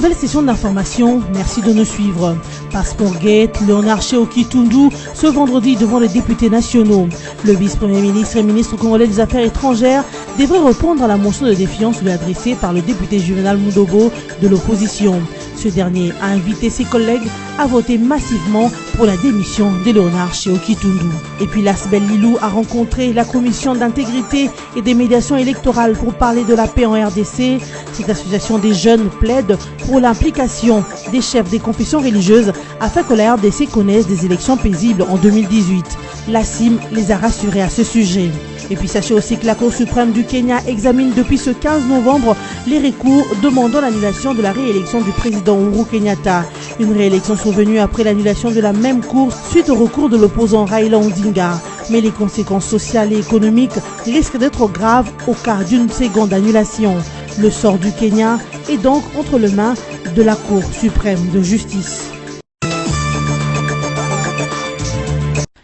nouvelle session d'information. Merci de nous suivre. Passeport Gate, Léonard Sheoki-Tundu, ce vendredi devant les députés nationaux. Le vice-premier ministre et ministre congolais des Affaires étrangères devrait répondre à la motion de défiance lui adressée par le député Juvenal Mundobo de l'opposition. Ce dernier a invité ses collègues à voter massivement pour la démission de Léonard Sheoki-Tundu. Et puis l'Asbel Lilou a rencontré la commission d'intégrité et des médiations électorales pour parler de la paix en RDC. Cette association des jeunes plaide pour l'implication des chefs des confessions religieuses afin que la RDC connaisse des élections paisibles en 2018. La CIM les a rassurés à ce sujet. Et puis sachez aussi que la Cour suprême du Kenya examine depuis ce 15 novembre les recours demandant l'annulation de la réélection du président Uhuru Kenyatta. Une réélection survenue après l'annulation de la même Cour suite au recours de l'opposant Raila Odinga. Mais les conséquences sociales et économiques risquent d'être graves au cas d'une seconde annulation. Le sort du Kenya est donc entre les mains de la Cour suprême de justice.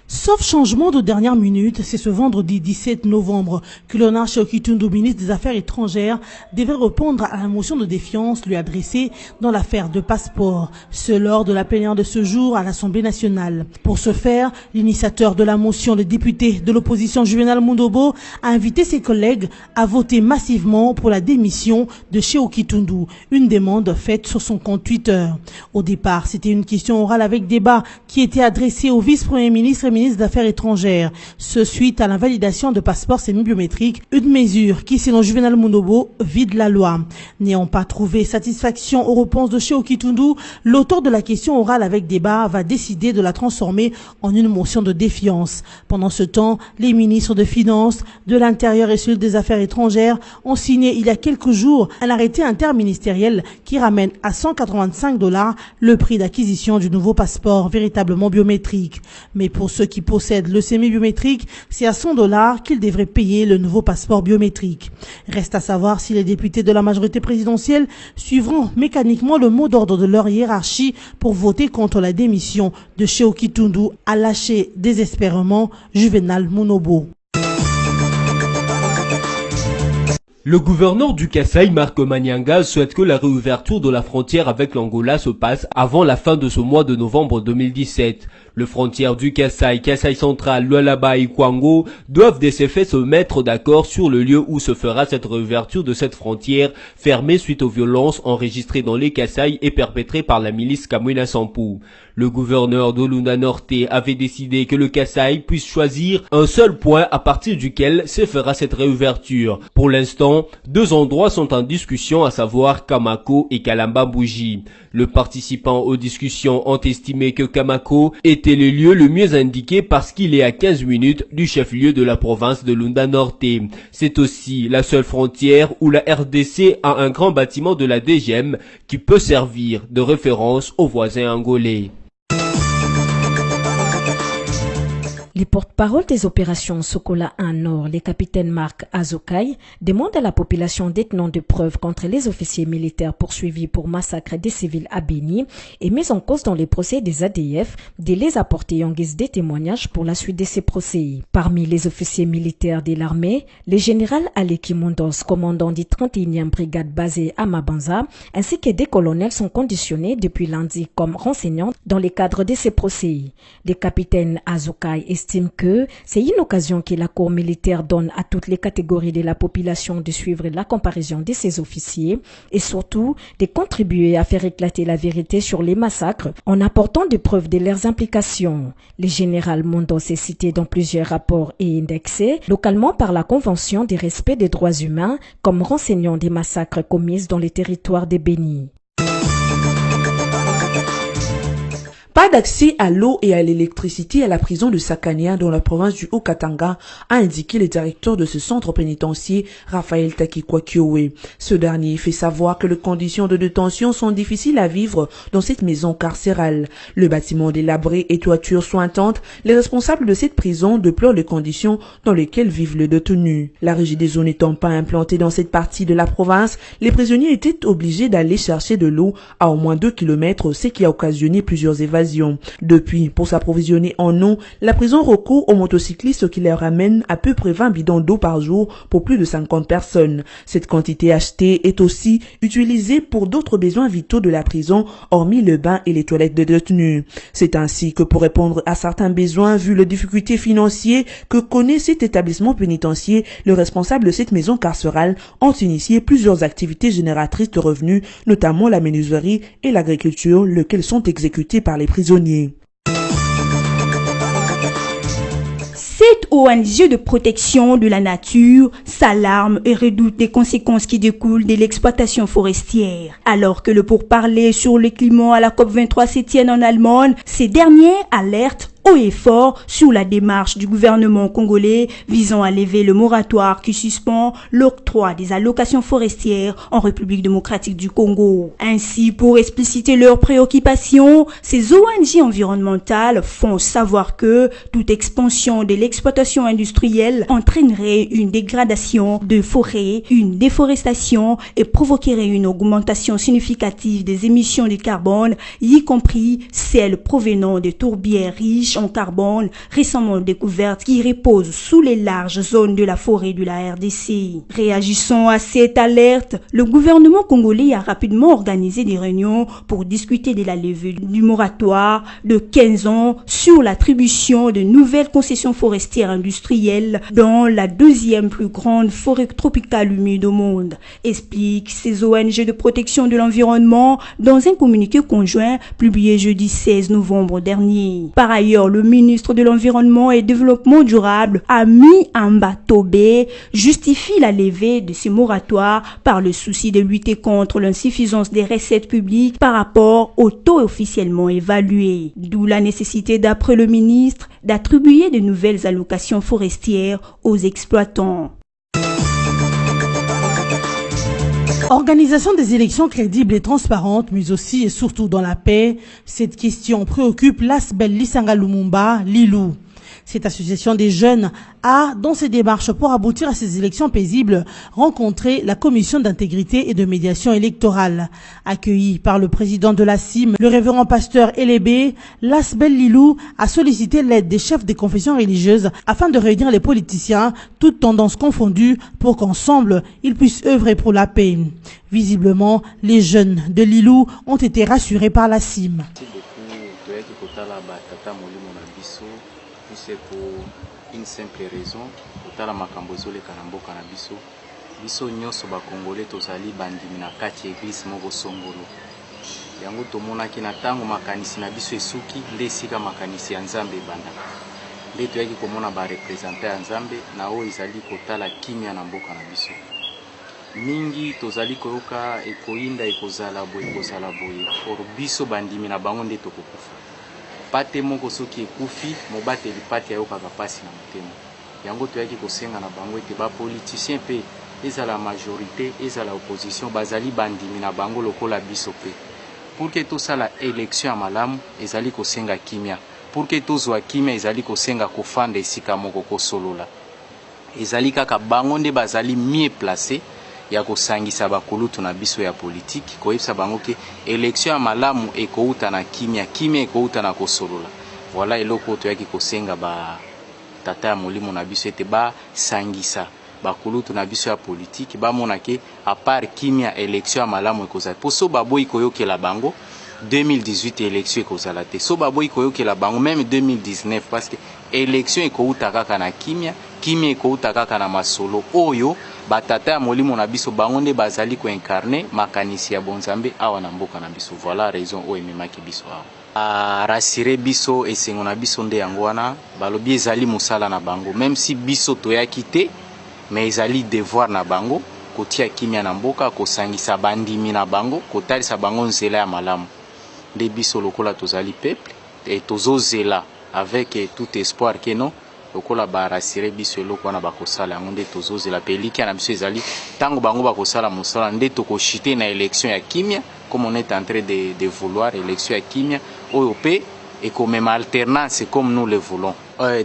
Sauf changement de dernière minute, c'est ce vendredi 17 novembre que Léonard Sheoki-Tundu, ministre des Affaires étrangères, devait répondre à la motion de défiance lui adressée dans l'affaire de passeport, ce lors de la plénière de ce jour à l'Assemblée nationale. Pour ce faire, l'initiateur de la motion, le député de l'opposition Juvenal Mundobo, a invité ses collègues à voter massivement pour la démission de Sheoki-Tundu, une demande faite sur son compte Twitter. Au départ, c'était une question orale avec débat qui était adressée au vice-premier ministre et ministre d'Affaires étrangères, ce suite à l'invalidation de passeports semi-biométriques, une mesure qui, selon Juvenal Mundobo, vide la loi. N'ayant pas trouvé satisfaction aux réponses de Sheoki-Tundu, l'auteur de la question orale avec débat va décider de la transformer en une motion de défiance. Pendant ce temps, les ministres de Finances, de l'Intérieur et celui des Affaires étrangères ont signé il y a quelques jours un arrêté interministériel qui ramène à $185 le prix d'acquisition du nouveau passeport véritablement biométrique. Mais pour ceux qui possèdent le semi-biométrique, c'est à $100 qu'ils devraient payer le nouveau passeport biométrique. Reste à savoir si les députés de la majorité présidentielle suivront mécaniquement le mot d'ordre de leur hiérarchie pour voter contre la démission de Sheoki-Tundu, a lâché désespérément Juvenal Mundobo. Le gouverneur du Kasaï, Marc Manyanga, souhaite que la réouverture de la frontière avec l'Angola se passe avant la fin de ce mois de novembre 2017. Le frontière du Kasaï, Kasaï central, Lualaba et Kwango doivent de ce fait se mettre d'accord sur le lieu où se fera cette réouverture de cette frontière fermée suite aux violences enregistrées dans les Kasaï et perpétrées par la milice Kamwina Sampou. Le gouverneur de Lunda Norte avait décidé que le Kasaï puisse choisir un seul point à partir duquel se fera cette réouverture. Pour l'instant, deux endroits sont en discussion, à savoir Kamako et Kalamba-Bougie. Les participants aux discussions ont estimé que Kamako était le lieu le mieux indiqué parce qu'il est à 15 minutes du chef-lieu de la province de Lunda Norte. C'est aussi la seule frontière où la RDC a un grand bâtiment de la DGM qui peut servir de référence aux voisins angolais. Les porte-parole des opérations Sokola 1 Nord, les capitaines Marc Azokai, demandent à la population détenant de preuves contre les officiers militaires poursuivis pour massacre des civils à Béni et mis en cause dans les procès des ADF de les apporter en guise de témoignages pour la suite de ces procès. Parmi les officiers militaires de l'armée, le général Aleki Mondos, commandant du 31e brigade basée à Mabanza, ainsi que des colonels sont conditionnés depuis lundi comme renseignants dans le cadre de ces procès. Les capitaines Azokai estime que c'est une occasion que la Cour militaire donne à toutes les catégories de la population de suivre la comparaison de ces officiers et surtout de contribuer à faire éclater la vérité sur les massacres en apportant des preuves de leurs implications. Le général Mondos est cité dans plusieurs rapports et indexé localement par la Convention des respects des droits humains comme renseignant des massacres commis dans les territoires de Béni. Pas d'accès à l'eau et à l'électricité à la prison de Sakania dans la province du Haut-Katanga, a indiqué le directeur de ce centre pénitentiaire, Raphaël Takikwa-Kiowe. Ce dernier fait savoir que les conditions de détention sont difficiles à vivre dans cette maison carcérale. Le bâtiment délabré et toiture sointantes, les responsables de cette prison déplorent les conditions dans lesquelles vivent les détenus. La régie des zones n'étant pas implantée dans cette partie de la province, les prisonniers étaient obligés d'aller chercher de l'eau à au moins 2 km, ce qui a occasionné plusieurs évasions. d'évasion. Depuis, pour s'approvisionner en eau, la prison recourt aux motocyclistes qui leur ramènent à peu près 20 bidons d'eau par jour pour plus de 50 personnes. Cette quantité achetée est aussi utilisée pour d'autres besoins vitaux de la prison, hormis le bain et les toilettes de détenus. C'est ainsi que pour répondre à certains besoins, vu les difficultés financières que connaît cet établissement pénitentiaire, le responsable de cette maison carcérale ont initié plusieurs activités génératrices de revenus, notamment la menuiserie et l'agriculture, lesquelles sont exécutées par les prisonniers. Cette ONG de protection de la nature s'alarme et redoute des conséquences qui découlent de l'exploitation forestière. Alors que le pourparler sur le climat à la COP23 se tient en Allemagne, ces derniers alertent haut et fort sur la démarche du gouvernement congolais visant à lever le moratoire qui suspend l'octroi des allocations forestières en République démocratique du Congo. Ainsi, pour expliciter leurs préoccupations, ces ONG environnementales font savoir que toute expansion de l'exploitation industrielle entraînerait une dégradation de forêts, une déforestation et provoquerait une augmentation significative des émissions de carbone, y compris celles provenant des tourbières riches en carbone récemment découvertes qui reposent sous les larges zones de la forêt de la RDC. Réagissant à cette alerte, le gouvernement congolais a rapidement organisé des réunions pour discuter de la levée du moratoire de 15 ans sur l'attribution de nouvelles concessions forestières industrielles dans la deuxième plus grande forêt tropicale humide au monde, explique ces ONG de protection de l'environnement dans un communiqué conjoint publié jeudi 16 novembre dernier. Par ailleurs, le ministre de l'Environnement et Développement durable, Ami Ambatobé, justifie la levée de ces moratoires par le souci de lutter contre l'insuffisance des recettes publiques par rapport au taux officiellement évalué. D'où la nécessité, d'après le ministre, d'attribuer de nouvelles allocations forestières aux exploitants. Organisation des élections crédibles et transparentes, mais aussi et surtout dans la paix, cette question préoccupe l'Asbel Lisanga Lumumba, Lilou. Cette association des jeunes a, dans ses démarches pour aboutir à ces élections paisibles, rencontré la commission d'intégrité et de médiation électorale. Accueilli par le président de la CIM, le révérend pasteur Elébé, l'Asbel Lilou a sollicité l'aide des chefs des confessions religieuses afin de réunir les politiciens, toutes tendances confondues, pour qu'ensemble, ils puissent œuvrer pour la paix. Visiblement, les jeunes de Lilou ont été rassurés par la CIM. C'est pour une simple raison. Totala makambo ezoleka na mboka na biso. Biso nyonso ba Congolais tozali bandimi na kati église moko songolo. Yango tomonaki na tango makanisi na biso esuki nde esika makanisi ya Nzambe ebandaka. Nde toyaki komona ba représenter ya Nzambe na oyo ezali kotala kimia na mboka na biso. Mingi tozali koyoka ekoyinda ekozala boye. Or biso bandimi na bango nde tokokufa. Pate moko soki ekufi mobateli pate ayokaka pasi na motema. Yango toyaki kosenga na bango ete ba politicien pe ezala majorité ezala opposition bazali bandimi na bango lokola biso pe. Pour que tosala élection ya malamu ezali kosenga kimia. Pour que tozwa kimia ezali kosenga kofanda esika moko kosolola. Ezali kaka bango nde bazali mieux placé ya kosangisa bakulutu na biso ya politique koyebisa bango ke élection ya malamu ekouta na kimia ekouta na kosolola. Voilà eloko toyaki kosenga ba tata ya molimo na biso ete ba sangisa bakulutu na biso ya politique ba mona ke à part kimia élection ya malamu ekozala poso baboyi koyokela bango 2018 élection ekozala te so baboyi koyokela bango même 2019 parce que élection ekouta kaka na kimia ekouta kaka na masolo oyo batata ya molimo na biso bango nde bazali ko incarner makanisi ya bonzambe awa na mboka na biso. Voilà raison oyo ememaki biso awa rassurer biso esengo na biso nde yango wana balobi ezali musala na bango même si biso toyaki te mais ezali devoir na bango kotia kimia na mboka kosangisa bandimi na bango kotalisa bango nzela ya malamu nde biso lokola tozali peuple et tozozela avec tout espoir que non lokola ba rassurer biso eloko wana bakosala yango nde tozozela pe liki na biso ezali tango bango bakosala mosala nde tokoshite na élection ya kimia comme on est en train de vouloir élection ya kimia oyo pe et comme même alternance comme nous le voulons.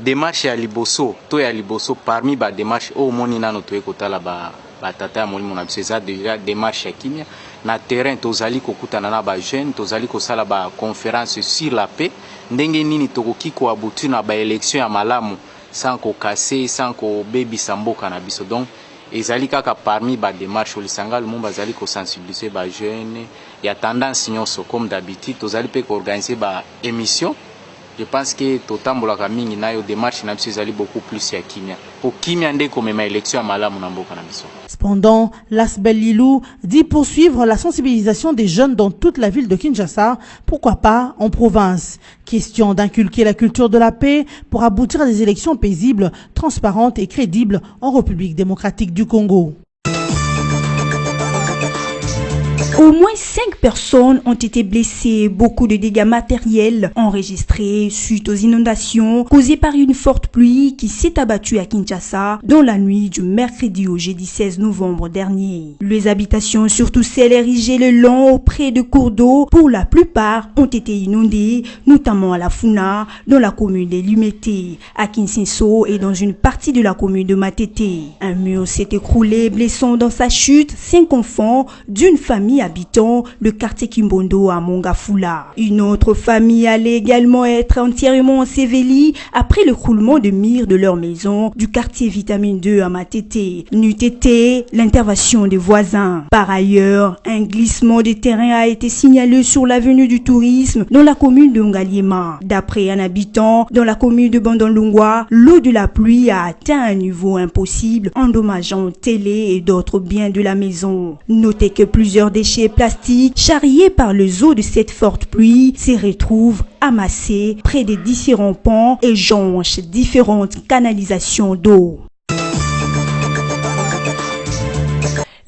Démarche ya liboso to ya liboso parmi ba démarche o moni nano to ekotala ba batata ya molimo na biso eza déjà démarche ya kimia na terrain tozali kokutana na bajeune tozali kosala baconférence sur la paix ndenge nini tokoki koaboutir na baélection ya malamu sans kokase sans kobebisa mboka na biso donc ezali kaka parmi badémarche olisanga lumumba azali kosensibiliser bajeune ya tendance nyonso comme d'habitude tozali mpe koorganiser baémission. Je pense que totambolaka mingi nayo démarche na biso ezali beaucoup plus ya kimia po kimia nde komema élection ya malamu na mboka na biso. Cependant, Lasbel Lilou dit poursuivre la sensibilisation des jeunes dans toute la ville de Kinshasa, pourquoi pas en province. Question d'inculquer la culture de la paix pour aboutir à des élections paisibles, transparentes et crédibles en République démocratique du Congo. Au moins 5 personnes ont été blessées, beaucoup de dégâts matériels enregistrés suite aux inondations causées par une forte pluie qui s'est abattue à Kinshasa dans la nuit du mercredi au jeudi 16 novembre dernier. Les habitations, surtout celles érigées le long auprès de cours d'eau, pour la plupart ont été inondées, notamment à la Funa, dans la commune de Lumete, à Kinsinso et dans une partie de la commune de Matete. Un mur s'est écroulé, blessant dans sa chute 5 enfants d'une famille habitant le quartier Kimbondo à Mongafula. Une autre famille allait également être entièrement ensevelie après le roulement de murs de leur maison du quartier Vitamine 2 à Matete. N'eût été l'intervention des voisins. Par ailleurs, un glissement de terrain a été signalé sur l'avenue du tourisme dans la commune de Ngaliema. D'après un habitant dans la commune de Bandolungwa, l'eau de la pluie a atteint un niveau impossible, endommageant télé et d'autres biens de la maison. Notez que plusieurs déchets plastiques charriés par les eaux de cette forte pluie se retrouvent amassés près des différents ponts et jonchent différentes canalisations d'eau.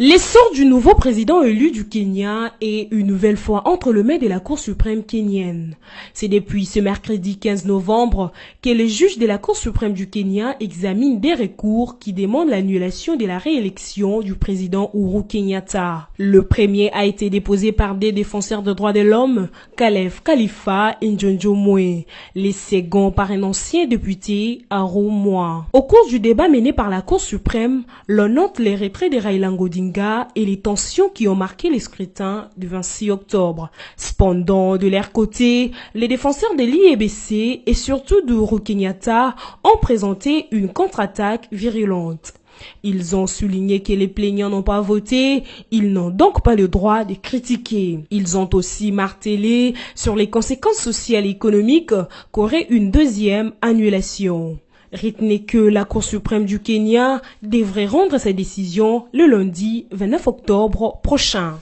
L'essor du nouveau président élu du Kenya est une nouvelle fois entre les mains de la Cour suprême kenyenne. C'est depuis ce mercredi 15 novembre que les juges de la Cour suprême du Kenya examinent des recours qui demandent l'annulation de la réélection du président Uhuru Kenyatta. Le premier a été déposé par des défenseurs des droits de l'homme, Kalev Khalifa et Njonjo Moe, les seconds par un ancien député, Aro Moa. Au cours du débat mené par la Cour suprême, l'on note les retraits de Raila Odinga et les tensions qui ont marqué les scrutins du 26 octobre. Cependant, de leur côté, les défenseurs de l'IEBC et surtout d'Uhuru Kenyatta ont présenté une contre-attaque virulente. Ils ont souligné que les plaignants n'ont pas voté, ils n'ont donc pas le droit de critiquer. Ils ont aussi martelé sur les conséquences sociales et économiques qu'aurait une deuxième annulation. Retenez que la Cour suprême du Kenya devrait rendre sa décision le lundi 29 octobre prochain.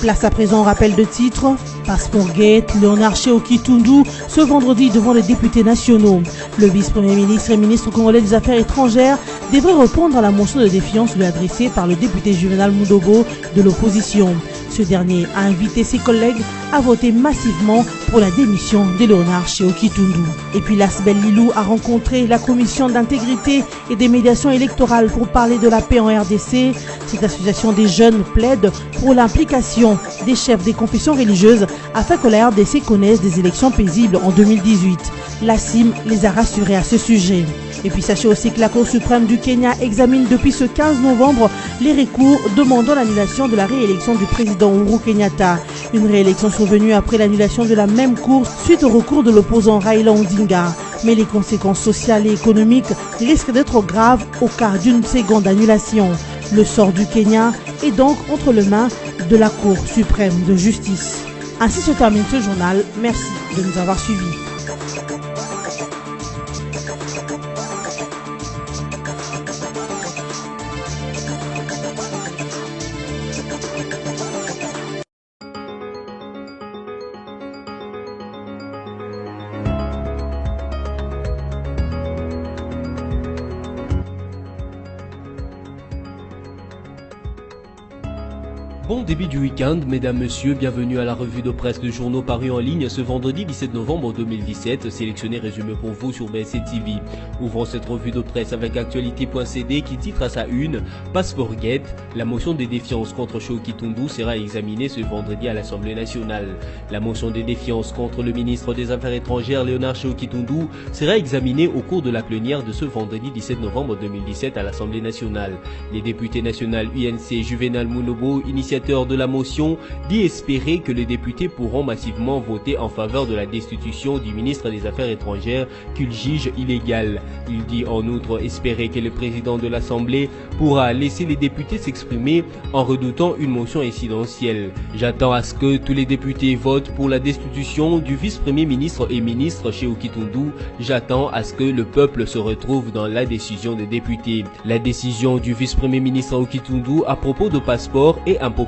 Place à présent au rappel de titre. Passeport Gate, Léonard Sheoki-Tundu ce vendredi devant les députés nationaux. Le vice-premier ministre et ministre congolais des Affaires étrangères devrait répondre à la motion de défiance lui adressée par le député Juvenal Mudobo de l'opposition. Ce dernier a invité ses collègues à voter massivement pour la démission de Léonard Sheoki-Tundu. Et puis Lasbel Lilou a rencontré la commission d'intégrité et des médiations électorales pour parler de la paix en RDC. Cette association des jeunes plaide pour l'implication des chefs des confessions religieuses afin que la RDC connaisse des élections paisibles en 2018. La CIM les a rassurés à ce sujet. Et puis sachez aussi que la Cour suprême du Kenya examine depuis ce 15 novembre les recours demandant l'annulation de la réélection du président Uhuru Kenyatta. Une réélection survenue après l'annulation de la même Cour suite au recours de l'opposant Raila Odinga. Mais les conséquences sociales et économiques risquent d'être graves au cas d'une seconde annulation. Le sort du Kenya est donc entre les mains de la Cour suprême de justice. Ainsi se termine ce journal. Merci de nous avoir suivis. Bon début du week-end, mesdames, messieurs, bienvenue à la revue de presse de journaux parus en ligne ce vendredi 17 novembre 2017, sélectionné résumé pour vous sur BSC TV. Ouvrons cette revue de presse avec actualité.cd qui titre à sa une « Passeport Gate, la motion de défiance contre Chokhi Tundou sera examinée ce vendredi à l'Assemblée nationale. La motion de défiance contre le ministre des Affaires étrangères Léonard Chokhi Tundou sera examinée au cours de la plénière de ce vendredi 17 novembre 2017 à l'Assemblée nationale. Les députés nationaux UNC Juvenal Munobo, initiateur de la motion, dit espérer que les députés pourront massivement voter en faveur de la destitution du ministre des Affaires étrangères qu'il juge illégal. Il dit en outre espérer que le président de l'Assemblée pourra laisser les députés s'exprimer en redoutant une motion incidentielle. J'attends à ce que tous les députés votent pour la destitution du vice-premier ministre et ministre Chokhi Tundou. J'attends à ce que le peuple se retrouve dans la décision des députés. La décision du vice-premier ministre Chokhi Tundou à propos de passeport est impopulaire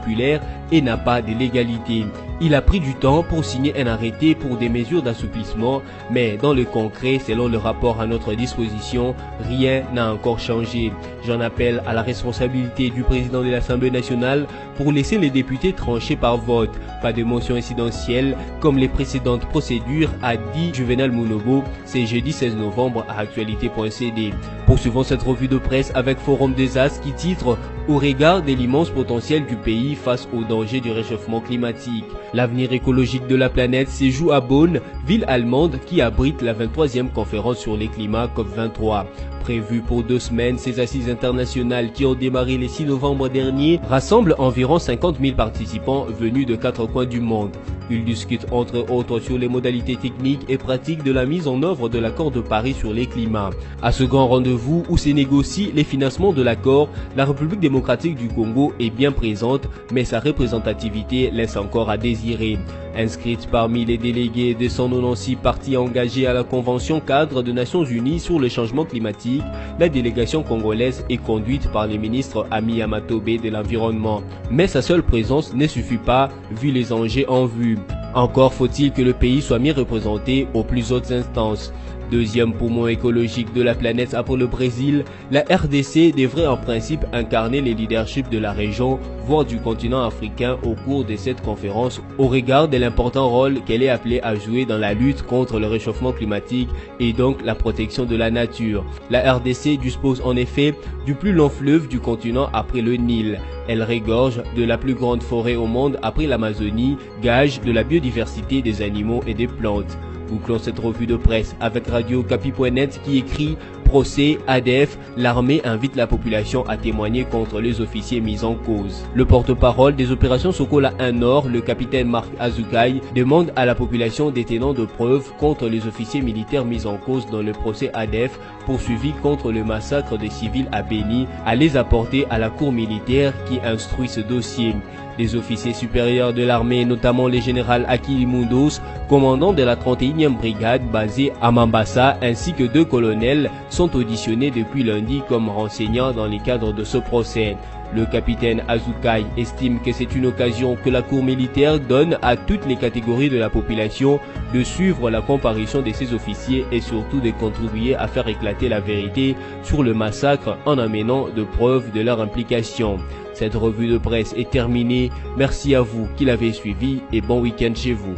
et n'a pas de légalité. Il a pris du temps pour signer un arrêté pour des mesures d'assouplissement, mais dans le concret, selon le rapport à notre disposition, rien n'a encore changé. J'en appelle à la responsabilité du président de l'Assemblée nationale pour laisser les députés trancher par vote. Pas de motion incidentielle comme les précédentes procédures, a dit Juvenal Munobo. C'est jeudi 16 novembre à actualité.cd. Poursuivons cette revue de presse avec Forum des As qui titre « Au regard de l'immense potentiel du pays face aux dangers du réchauffement climatique ». L'avenir écologique de la planète se joue à Bonn, ville allemande qui abrite la 23e conférence sur les climats COP23. Prévue pour 2 semaines, ces assises internationales qui ont démarré le 6 novembre dernier rassemblent environ 50 000 participants venus de 4 coins du monde. Ils discutent entre autres sur les modalités techniques et pratiques de la mise en œuvre de l'accord de Paris sur les climats. À ce grand rendez-vous où se négocient les financements de l'accord, la République démocratique du Congo est bien présente, mais sa représentativité laisse encore à désirer. Inscrite parmi les délégués des 196 partis engagés à la Convention cadre des Nations Unies sur le changement climatique, la délégation congolaise est conduite par le ministre Ami Amatobe de l'Environnement. Mais sa seule présence ne suffit pas vu les enjeux en vue. Encore faut-il que le pays soit mieux représenté aux plus hautes instances. Deuxième poumon écologique de la planète après le Brésil, la RDC devrait en principe incarner les leaderships de la région, voire du continent africain au cours de cette conférence, au regard de l'important rôle qu'elle est appelée à jouer dans la lutte contre le réchauffement climatique et donc la protection de la nature. La RDC dispose en effet du plus long fleuve du continent après le Nil. Elle regorge de la plus grande forêt au monde après l'Amazonie, gage de la biodiversité des animaux et des plantes. Bouclons cette revue de presse avec Radio Capi.net qui écrit « Procès ADF, l'armée invite la population à témoigner contre les officiers mis en cause ». Le porte-parole des opérations Sokola 1 Nord, le capitaine Marc Azukai, demande à la population détenant de preuves contre les officiers militaires mis en cause dans le procès ADF poursuivi contre le massacre des civils à Beni à les apporter à la cour militaire qui instruit ce dossier. Les officiers supérieurs de l'armée, notamment le général Akili Mundos, commandant de la 31e brigade basée à Mambasa, ainsi que 2 colonels, sont auditionnés depuis lundi comme renseignants dans le cadre de ce procès. Le capitaine Azukai estime que c'est une occasion que la cour militaire donne à toutes les catégories de la population de suivre la comparution de ces officiers et surtout de contribuer à faire éclater la vérité sur le massacre en amenant de preuves de leur implication. Cette revue de presse est terminée. Merci à vous qui l'avez suivi et bon week-end chez vous.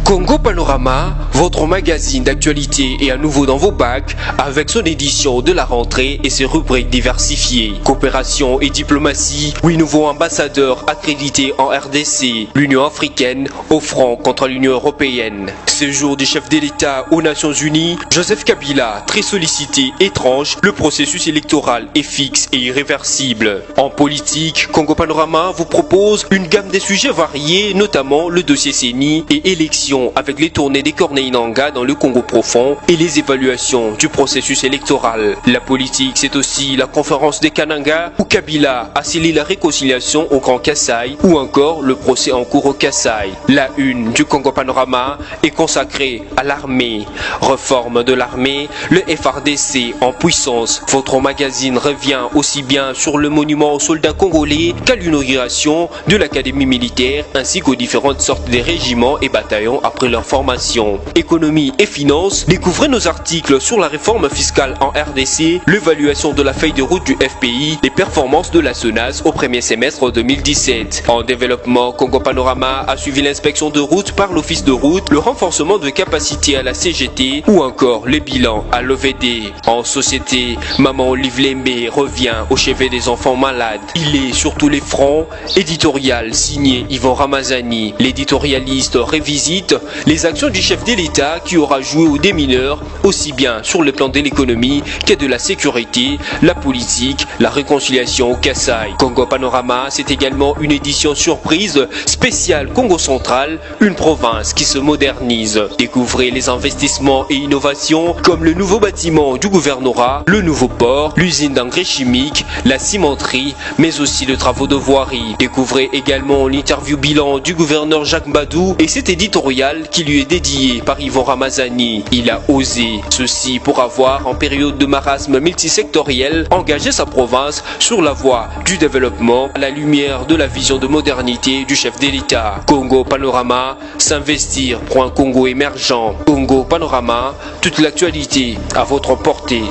Congo Panorama, votre magazine d'actualité est à nouveau dans vos bacs avec son édition de la rentrée et ses rubriques diversifiées. Coopération et diplomatie, 8 nouveaux ambassadeurs accrédités en RDC, l'Union africaine au front contre l'Union européenne. Séjour du chef de l'État aux Nations Unies, Joseph Kabila, très sollicité, étrange, le processus électoral est fixe et irréversible. En politique, Congo Panorama vous propose une gamme de sujets variés, notamment le dossier CENI et élections avec les tournées des corneilles Kyainanga dans le Congo profond et les évaluations du processus électoral. La politique, c'est aussi la conférence des Kananga où Kabila a scellé la réconciliation au Grand Kasaï ou encore le procès en cours au Kasaï. La une du Congo Panorama est consacrée à l'armée. Réforme de l'armée, le FRDC en puissance. Votre magazine revient aussi bien sur le monument aux soldats congolais qu'à l'inauguration de l'académie militaire ainsi qu'aux différentes sortes de régiments et bataillons après leur formation. Économie et finances, découvrez nos articles sur la réforme fiscale en RDC, l'évaluation de la feuille de route du FPI, les performances de la SONAS au premier semestre 2017. En développement, Congo Panorama a suivi l'inspection de route par l'office de route, le renforcement de capacité à la CGT ou encore les bilans à l'OVD. En société, Maman Olive Lembe revient au chevet des enfants malades. Il est sur tous les fronts. Éditorial signé Yvon Ramazani. L'éditorialiste revisite les actions du chef de l'État qui aura joué aux démineurs aussi bien sur le plan de l'économie que de la sécurité, la politique, la réconciliation au Kasaï. Congo Panorama, c'est également une édition surprise spéciale Congo Central, une province qui se modernise. Découvrez les investissements et innovations comme le nouveau bâtiment du gouvernorat, le nouveau port, l'usine d'engrais chimiques, la cimenterie, mais aussi les travaux de voirie. Découvrez également l'interview bilan du gouverneur Jacques Mbadou et cet éditorial qui lui est dédié par Yvon Ramazani. Il a osé, ceci pour avoir, en période de marasme multisectoriel, engagé sa province sur la voie du développement à la lumière de la vision de modernité du chef de l'État. Congo Panorama, s'investir pour un Congo émergent. Congo Panorama, toute l'actualité à votre portée.